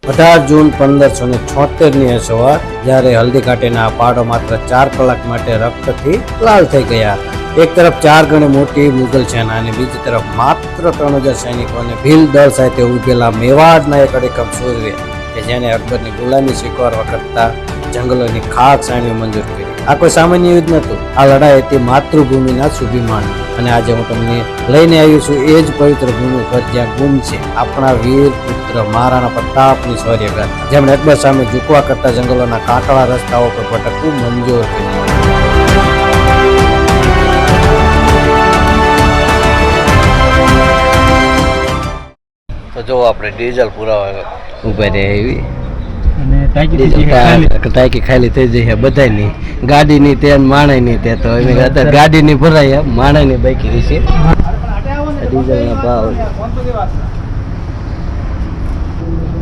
18 જૂન 1576 સવાર જ્યારે હલ્દી ઘાટીના આ પહાડો માત્ર 4 કલાક માટે રક્તથી લાલ થઈ ગયા. એક તરફ 4 ગણી મોટી મુગલ સેના અને બીજી તરફ માત્ર 3000 સૈનિકો અને ભીલ દળ સાથે ઉભેલા મેવાડના એક અડીખમ સૂર્ય કે જેને અકબરની ગુલામી સ્વીકારવા કરતા જંગલોની ખાક સાણીઓ મંજૂર કરી. આ કોઈ સામાન્ય યુદ્ધ નહોતું. આ લડાઈ હતી માતૃભૂમિના સ્વાભિમાન. અને આજે હું તમને લઈને આવ્યો છું એ જ પવિત્ર ભૂમિ પર જ્યાં ગુમ છે આપણા વીર પુત્ર મહારાણા પ્રતાપની શૌર્યગાથા, જેમણે અકબર સામે ઝૂકવા કરતા જંગલોના કાંકરા રસ્તાઓ પર ભટકવું મંજૂર કર્યું. તો જો આપણે ડીઝલ પુરાવા ઉભા રહે એવી ટાંકી ખાલી થઈ જઈએ બધાની, ગાડીની તે માણસની તે તો અત્યારે ગાડીની ભરાય માણસની બાકી રહી છે. ડીઝલના ભાવ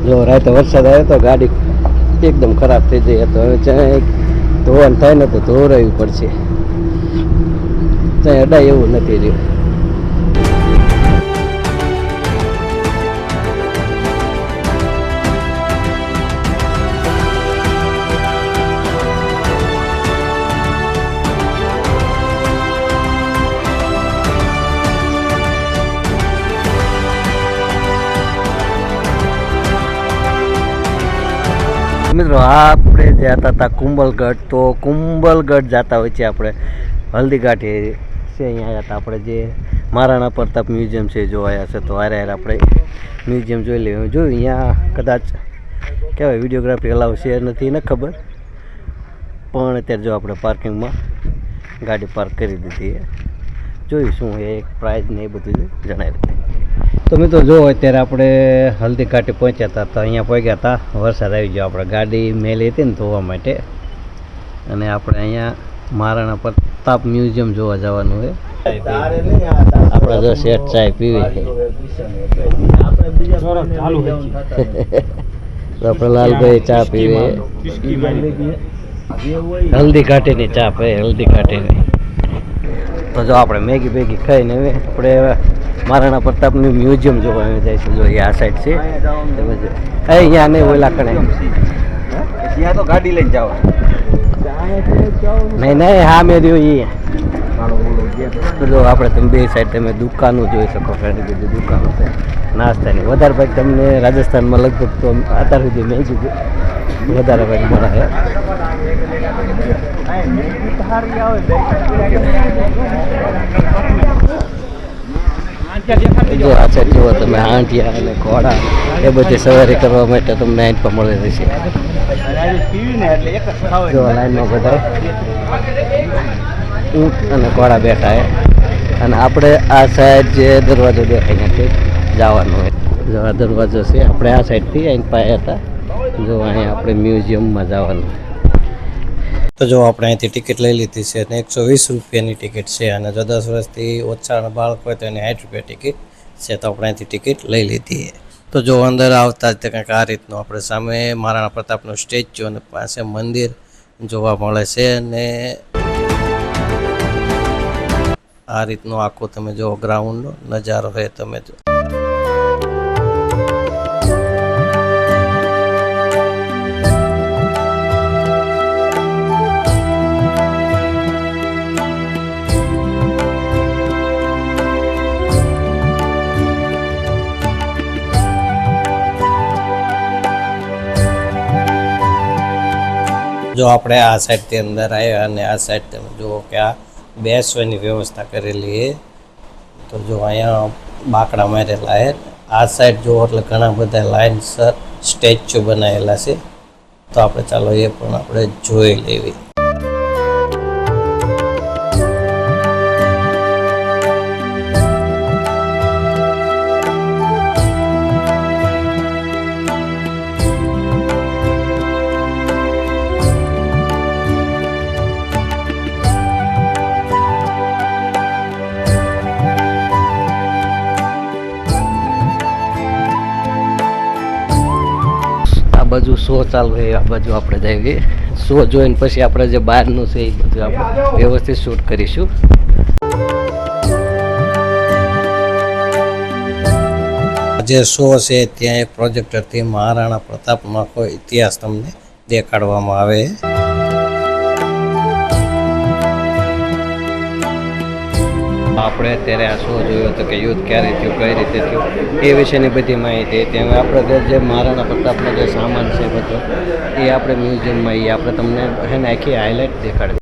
જો રાતે વરસાદ આવ્યો તો ગાડી એકદમ ખરાબ થઈ જાય તો હવે ત્યાં ધોવાનું થાય ને તો ધોરાવવી પડશે. ત્યાં અડાય એવું નથી રહ્યું. મિત્રો આપણે જતા હતા કુંભલગઢ. તો કુંભલગઢ જતા હોય છે આપણે હલ્દી ઘાટી છે અહીંયા આવ્યા હતા આપણે જે મહારાણા પ્રતાપ મ્યુઝિયમ છે જોવાયા છે. તો હારે આપણે મ્યુઝિયમ જોઈ લઈએ. જોયું અહીંયા કદાચ કહેવાય વિડીયોગ્રાફી અલાવ છે નથી ને ખબર, પણ અત્યારે જો આપણે પાર્કિંગમાં ગાડી પાર્ક કરી દીધી. જોયું શું એક પ્રાઇઝ ને એ બધું જણાવી. તો મિત્રો જો અત્યારે આપણે હલ્દી ઘાટી પહોંચ્યા હતા. તો અહીંયા પહોંચ્યા હતા વરસાદ આવી ગયો. આપણે ગાડી મેલી હતી ને ધોવા માટે, અને આપણે અહીંયા મહારાણા પ્રતાપ મ્યુઝિયમ જોવા જવાનું હોય. આપણે જો શેઠ ચાય પીવી છે તો આપણે લાલભાઈ ચા પીવી, હલ્દી ઘાટીની ચા પીએ હલ્દી ઘાટીની. તો જો આપણે મેગી બેગી ખાઈને હવે આપણે મહારાણા પ્રતાપનું મ્યુઝિયમ જોવા જાય છે. જો આ સાઈડ છે અહીંયા નહીં ઓલા કણે ત્યાં તો ગાડી લઈને જાવ નહીં નહીં હા મેં રહ્યો એ. તો જો આપણે તમે બે સાઈડ તમે દુકાનો જોઈ શકો. ઘણી બધી દુકાનો છે નાસ્તાની. વધારે ભાઈ તમને રાજસ્થાનમાં લગભગ તો અત્યાર સુધી મેગી વધારે ભાઈ મળે છે. જો આ સાઈડ જુઓ તમે હાંઠિયા અને ઘોડા એ બધી સવારી કરવા માટે તમને અહીં પર મળી રહેશે. જો લાઈનમાં બધા ઊંટ અને ઘોડા બેઠા છે. અને આપણે આ સાઈડ જે દરવાજો દેખાય ત્યાંથી જવાનું હોય. જો આ દરવાજો છે આપણે આ સાઈડથી અહીં પાયા હતા. જો અહીંયા આપણે મ્યુઝિયમમાં જવાનું. તો જો આપણે અહીંથી ટિકિટ લઈ લીધી છે અને 120 રૂપિયાની ટિકિટ છે. અને જો 10 વર્ષથી ઓછાના બાળક હોય તો એને 60 રૂપિયા ટિકિટ છે. તો આપણે અહીંથી ટિકિટ લઈ લીધી. તો જો અંદર આવતા જ કંઈક આ રીતનું આપણે સામે મહારાણા પ્રતાપનું સ્ટેચ્યુ અને પાસે મંદિર જોવા મળે છે. અને આ રીતનો આખો તમે જો ગ્રાઉન્ડનો નજારો છે તમે જો. જો આપણે આ સાઈડથી અંદર આવ્યા અને આ સાઈડ તમે જુઓ કે આ બેસવાની વ્યવસ્થા કરેલી છે. તો જો અહીંયા બાકડા મારેલા છે. આ સાઈડ જુઓ એટલે ઘણા બધા લાઇનસર સ્ટેચ્યુ બનાવેલા છે. તો આપણે ચાલો એ પણ આપણે જોઈ લેવી. બાજુ શો ચાલુ હોય આ બાજુ આપણે જઈએ. શો જોઈને પછી આપણે જે બહારનું છે એ બધું આપણે વ્યવસ્થિત શૂટ કરીશું. જે શો છે ત્યાં એક પ્રોજેક્ટરથી મહારાણા પ્રતાપનો આખો ઇતિહાસ તમને દેખાડવામાં આવે. આપણે અત્યારે આ શો જોયો હતો કે યુદ્ધ ક્યારે થયું, કઈ રીતે થયું, એ વિશેની બધી માહિતી હતી. હવે આપણે જે મહારાણા પ્રતાપનો જે સામાન છે બધો એ આપણે મ્યુઝિયમમાં એ આપણે તમને એને આખી હાઇલાઇટ દેખાડી.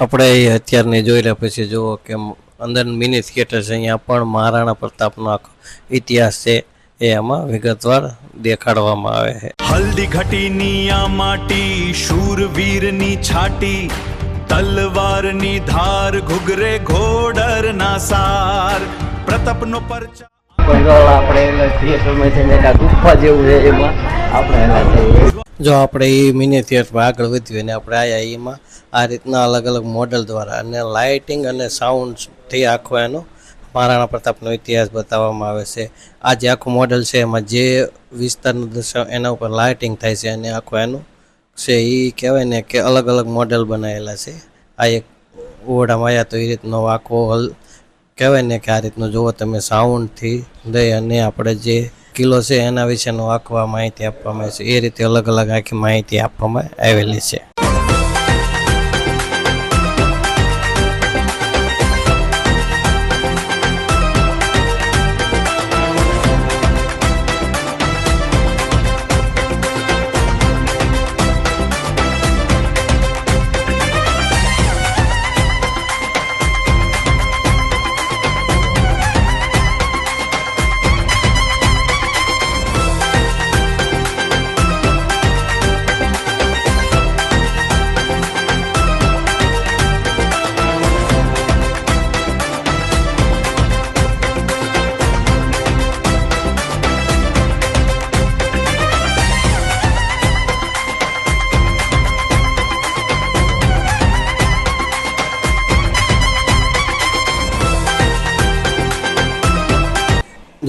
આપણે અત્યારની જોઈ રહ્યા પછી જુઓ કે અંદર મિની થિયેટર છે. અહીંયા પણ મહારાણા પ્રતાપનો આખો ઇતિહાસ છે એ આમાં વિગતવાર દેખાડવામાં આવે છે. હલ્દી ઘટીની આ માટી, શૂરવીરની છાટી, તલવારની ધાર, ઘુઘરે ઘોડરના સાર, પ્રતાપનો પરચા. આપણે થિયેટરમાં જઈને ગુફા જેવું છે એમાં આપણે જો આપણે એ મિની થિયેટરમાં આગળ વધ્યું અને આપણે આવ્યા એમાં આ રીતના અલગ અલગ મોડલ દ્વારા અને લાઇટિંગ અને સાઉન્ડથી આખો એનો મહારાણા પ્રતાપનો ઇતિહાસ બતાવવામાં આવે છે. આ જે આખું મોડલ છે એમાં જે વિસ્તારનું દર્શાવ એના ઉપર લાઇટિંગ થાય છે અને આખું એનું છે એ કહેવાય ને કે અલગ અલગ મોડલ બનાવેલા છે. આ એક ઓરડામાં આવ્યા તો એ રીતનો આખો કહેવાય ને કે આ રીતનું જુઓ તમે સાઉન્ડથી દઈ અને આપણે જે કિલ્લો છે એના વિશેનો આખવા માહિતી આપવામાં આવે છે. એ રીતે અલગ અલગ આખી માહિતી આપવામાં આવેલી છે.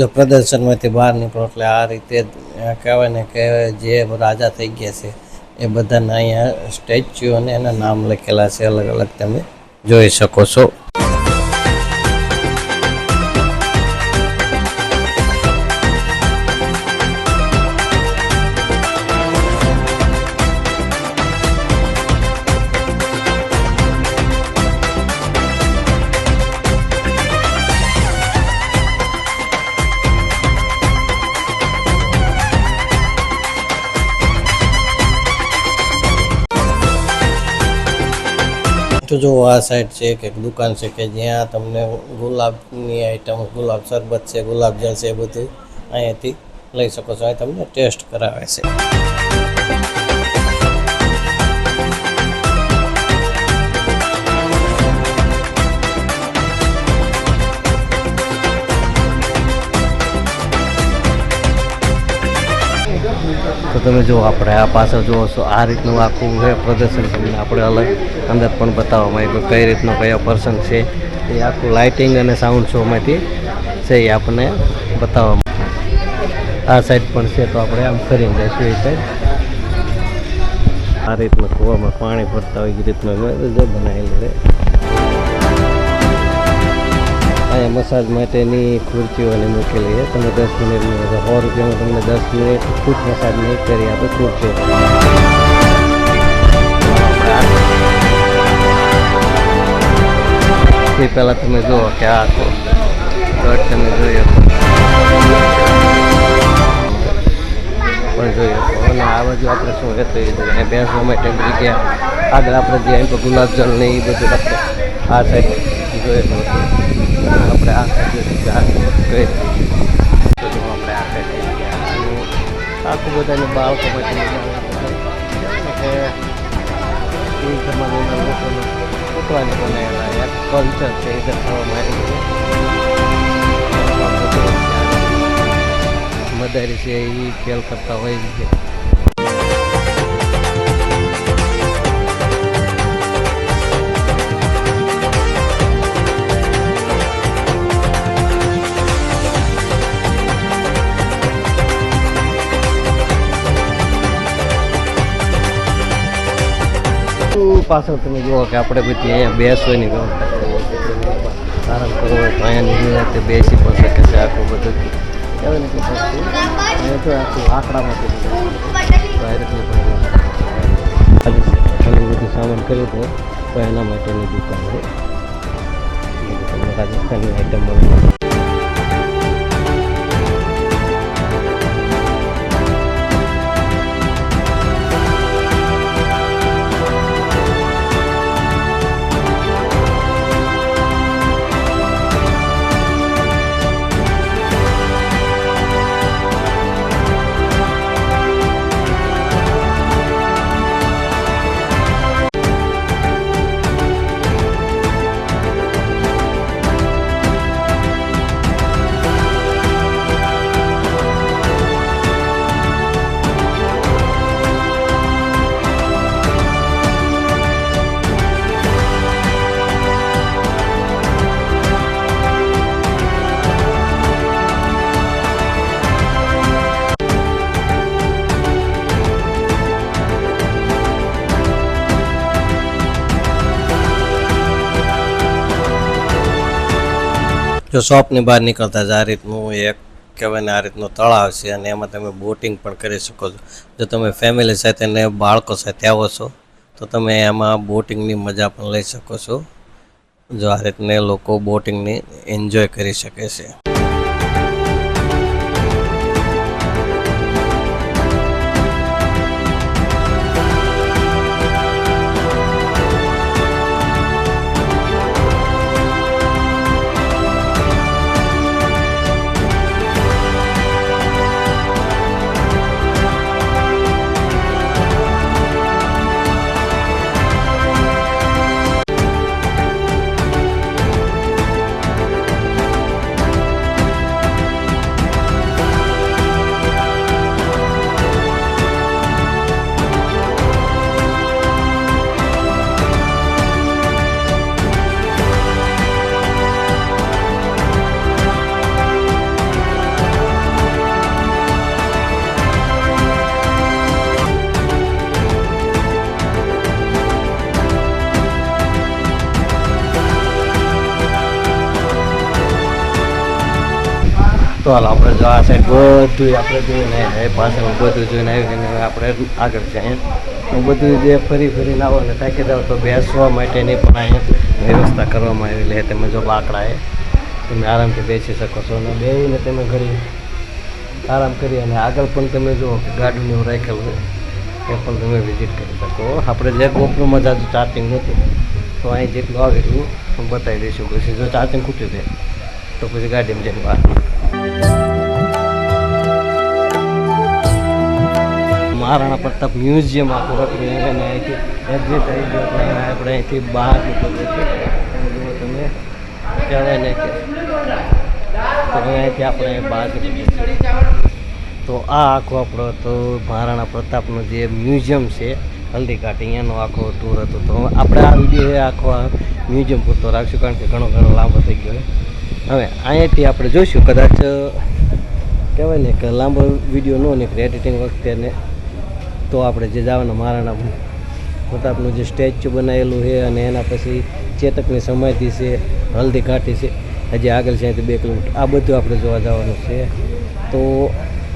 જો પ્રદર્શનમાંથી બહાર નીકળો એટલે આ રીતે કહેવાય ને કે જે રાજા થઈ ગયા છે એ બધાના અહીંયા સ્ટેચ્યુ અને એના નામ લખેલા છે અલગ અલગ તમે જોઈ શકો છો. તો જો આ સાઈડ છે એક દુકાન છે કે જ્યાં તમને ગુલાબની આઈટમ, ગુલાબ શરબત છે, ગુલાબ જળ છે, એ બધું અહીંયાથી લઈ શકો છો. અહીં તમને ટેસ્ટ કરાવે છે. તો તમે જો આપણે આ પાછળ જુઓ છો આ રીતનું આખું છે પ્રદર્શન તમને આપણે અલગ અંદર પણ બતાવવામાં આવ્યું કઈ રીતનો કયો પ્રસંગ છે એ આખું લાઇટિંગ અને સાઉન્ડ શોમાંથી છે એ આપણને બતાવવામાં. આ સાઈડ પણ છે તો આપણે આમ ફરીને જઈશું એ સાઈડ. આ રીતનું કૂવામાં પાણી ભરતા હોય એ રીતનું બનાવેલું છે. અહીંયા મસાજ માટેની ખુરશીઓને મૂકેલી છે. તમે 10 મિનિટની 100 રૂપિયામાં તમને 10 મિનિટ ફૂટ મસાજ નહીં કરી આપે ખુરશીઓ. એ પહેલાં તમે જુઓ કે આ આખો ગઢ તમે જોઈ શકો પણ જોઈ શકો. અને આ બાજુ આપણે શું રહેતું એ જોઈએ બેસવા માટેની જગ્યા આગળ આપણે જે અહીં ગુલાબજળ ને એ બધું આપણે આ સાઈડ જોઈએ તો આપણે આ સાઈડ જોઈએ આપણે આ સાઈડ આખું બધાને બાળકો માટે કે એ જમાનાના લોકોનું ઉતવાની બનાવેલા એક કલ્ચર છે એ દર્શાવવામાં આવ્યું છે. મદારી છે એ ખેલ કરતા હોય છે. પાછળ તમે જુઓ કે આપણે બધી અહીંયા બેસવાની વ્યવસ્થા કરવી હોય આરામ કરવો હોય તો અહીંયાની નિરાતે બેસી પણ શકે છે. આખું બધું કહેવાય ને કે અહીંયા તો આખું આંકડામાંથી ડાયરેક્ટલી પણ ઘણું બધું સામાન કર્યું હતું તો એના માટેની દુકાન છે. તમને રાજસ્થાનની આઈટમ મળે. જો શોપની બહાર નીકળતા જ આ રીતનું એક કહેવાય ને આ રીતનું તળાવ છે અને એમાં તમે બોટિંગ પણ કરી શકો છો. જો તમે ફેમિલી સાથે ને બાળકો સાથે આવો છો તો તમે એમાં બોટિંગની મજા પણ લઈ શકો છો. જો આ રીતને લોકો બોટિંગની એન્જોય કરી શકે છે. તો હાલ આપણે જો આ સાઈડ બધું આપણે જોઈને આવ્યા પાછળ બધું જોઈને આવીને હવે આપણે આગળ જઈએ તો બધું જે ફરી ફરીને આવો ને થાકી જાઓ તો બેસવા માટેની પણ અહીંયા વ્યવસ્થા કરવામાં આવેલી છે. તમે જો બાકડા એ તમે આરામથી બેસી શકો છો અને બેસીને તમે ઘડી આરામ કરી અને આગળ પણ તમે જુઓ કે ગાડીને એવું રાખેલું છે એ પણ તમે વિઝિટ કરી શકો. આપણે જે ગોપરોમાં જાજુ ચાર્જિંગ નહોતું તો અહીં જેટલું આવે એટલું બતાવી દઈશું. પછી જો ચાર્જિંગ ખૂટ્યું છે તો પછી ગાડીમાં જઈને બહાર મહારાણા પ્રતાપ મ્યુઝિયમ આખું હતું એને અહીંથી એક્ઝિટ આવી ગયો એટલે આપણે અહીંથી બહાર નીકળીએ છીએ. તમે કહેવાય ને કે અહીંથી આપણે બહાર નીકળીએ તો આ આખો આપણો તો મહારાણા પ્રતાપનો જે મ્યુઝિયમ છે હલ્દીઘાટ અહીંયાનો આખો ટૂર હતો. તો આપણે આ વિડીયો એ આખો મ્યુઝિયમ પૂરતો રાખશું કારણ કે ઘણો લાંબો થઈ ગયો. હવે અહીંયાથી આપણે જોઈશું કદાચ કહેવાય ને કે લાંબો વિડીયો ન નીકળે એડિટિંગ વખતે ને તો આપણે જે જવાના મહારાણા પ્રતાપનું જે સ્ટેચ્યુ બનાવેલું છે અને એના પછી ચેતકની સમાધિ છે હલ્દી ઘાટી છે હજી આગળ છે અહીંથી 2 કિલોમીટર આ બધું આપણે જોવા જવાનું છે. તો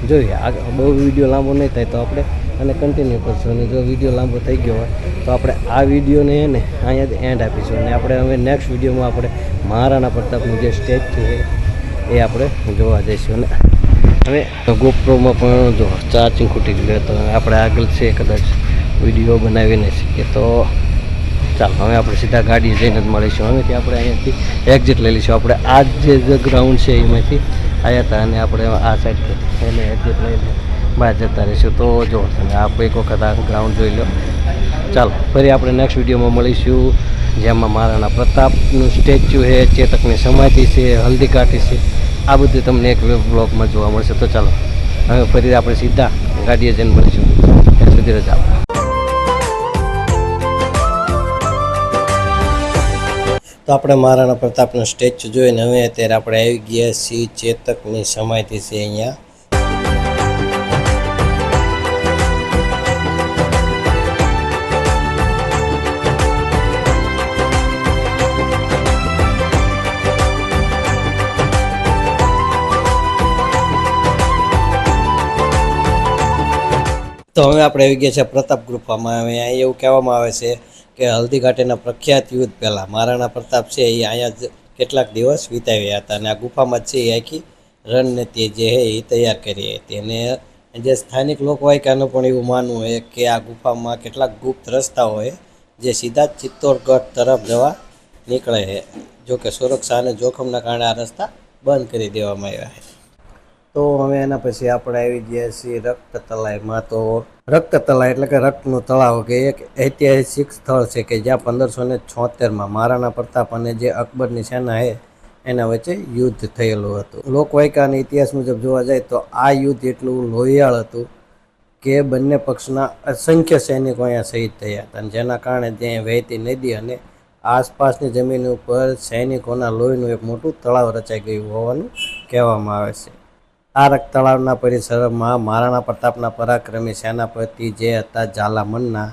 જોઈએ બહુ વિડીયો લાંબો નહીં થાય તો આપણે અને કન્ટિન્યુ કરશું, અને જો વિડીયો લાંબો થઈ ગયો હોય તો આપણે આ વિડીયોને ને અહીંયાથી એન્ડ આપીશું, અને આપણે હવે નેક્સ્ટ વિડીયોમાં આપણે મહારાણા પ્રતાપનું જે સ્ટેચ્યુ છે એ આપણે જોવા જઈશું. અને હવે ગોપ્રોમાં પણ જો ચાર્જિંગ ખૂટી ગયું તો આપણે આગળ છે કદાચ વિડીયો બનાવી નહીં શકીએ. તો ચાલો હવે આપણે સીધા ગાડી જઈને જ મળીશું. હવેથી આપણે અહીંયાથી એક્ઝિટ લઈ લઈશું. આપણે આ જે ગ્રાઉન્ડ છે એમાંથી આવ્યા હતા અને આપણે આ સાઈડ એને એક્ઝિટ લઈને બહાર જતા રહીશું. તો જો તમે આપ એક વખત આ ગ્રાઉન્ડ જોઈ લો. ચાલો ફરી આપણે નેક્સ્ટ વિડીયોમાં મળીશું, જેમાં મહારાણા પ્રતાપનું સ્ટેચ્યુ છે, ચેતકની સમાધિ છે, હલ્દી ઘાટી છે, આ બધું તમને એક બ્લોગમાં જોવા મળશે. તો ચાલો હવે ફરી આપણે સીધા ગાડીએ જઈને મળીશું. ત્યાં સુધી રજા. તો આપણે મહારાણા પ્રતાપનું સ્ટેચ્યુ જોઈને હવે અત્યારે આપણે આવી ગયા છીએ ચેતકની સમાધિ છે અહીંયા. તો હવે આપણે આવી ગયા છે પ્રતાપ ગુફામાં. હવે અહીં એવું કહેવામાં આવે છે કે હલ્દી ઘાટીના પ્રખ્યાત યુદ્ધ પહેલાં મહારાણા પ્રતાપ છે એ અહીંયા જ કેટલાક દિવસ વિતાવ્યા હતા, અને આ ગુફામાં જ છે એ આખી રણનીતિ જે છે એ તૈયાર કરી હતી. અને જે સ્થાનિક લોકવાયકાનું પણ એવું માનવું હોય કે આ ગુફામાં કેટલાક ગુપ્ત રસ્તાઓ હોય જે સીધા જ ચિત્તોડગઢ તરફ જવા નીકળે છે. જોકે સુરક્ષા અને જોખમના કારણે આ રસ્તા બંધ કરી દેવામાં આવ્યા છે. તો હવે એના પછી આપણે આવી ગયા છીએ રક્ત તલાઈમાં. તો રક્ત તલાઈ એટલે કે રક્તનું તળાવ કે એક ઐતિહાસિક સ્થળ છે કે જ્યાં 1576માં મહારાણા પ્રતાપ અને જે અકબરની સેના છે એના વચ્ચે યુદ્ધ થયેલું હતું. લોકવાયકા અને ઇતિહાસ મુજબ જોવા જાય તો આ યુદ્ધ એટલું લોહિયાળ હતું કે બંને પક્ષના અસંખ્ય સૈનિકો અહીંયા શહીદ થયા હતા, અને જેના કારણે ત્યાં વહેતી નદી અને આસપાસની જમીન ઉપર સૈનિકોના લોહીનું એક મોટું તળાવ રચાઈ ગયું હોવાનું કહેવામાં આવે છે. આ રક્ત તળાવના પરિસરમાં મહારાણા પ્રતાપના પરાક્રમી સેનાપતિ જે હતા ઝાલા મન્ના,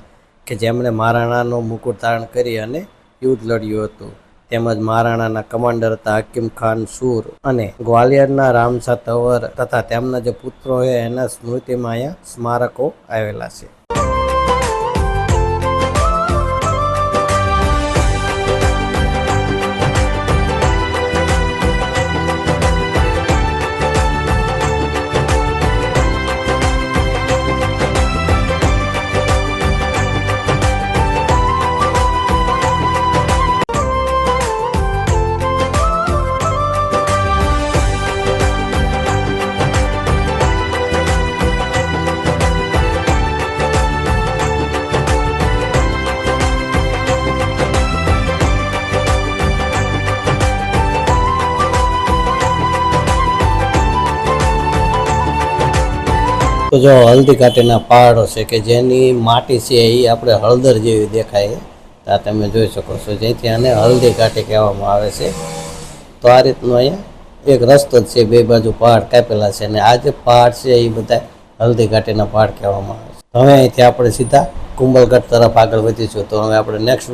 કે જેમણે મહારાણાનો મુકુટ ધારણ કરી અને યુદ્ધ લડ્યું હતું, તેમજ મહારાણાના કમાન્ડર હતા હકીમ ખાન સૂર અને ગ્વાલિયરના રામસા તંવર તથા તેમના જે પુત્રો છે એના સ્મૃતિમાં અહીંયા સ્મારકો આવેલા છે. તો જો હલ્દી ઘાટીના પહાડો છે કે જેની માટી છે એ આપણે હળદર જેવી દેખાય છે. આ તમે જોઈ શકો છો, જેથી આને હલ્દી ઘાટી કહેવામાં આવે છે. તો આ રીતનો અહીંયા એક રસ્તો જ છે, બે બાજુ પહાડ કાપેલા છે, અને આ જે પહાડ છે એ બધા હલ્દી ઘાટીના પહાડ કહેવામાં આવે છે. હવે અહીંથી આપણે સીધા કુંભલગઢ તરફ આગળ વધીશું. તો હવે આપણે નેક્સ્ટ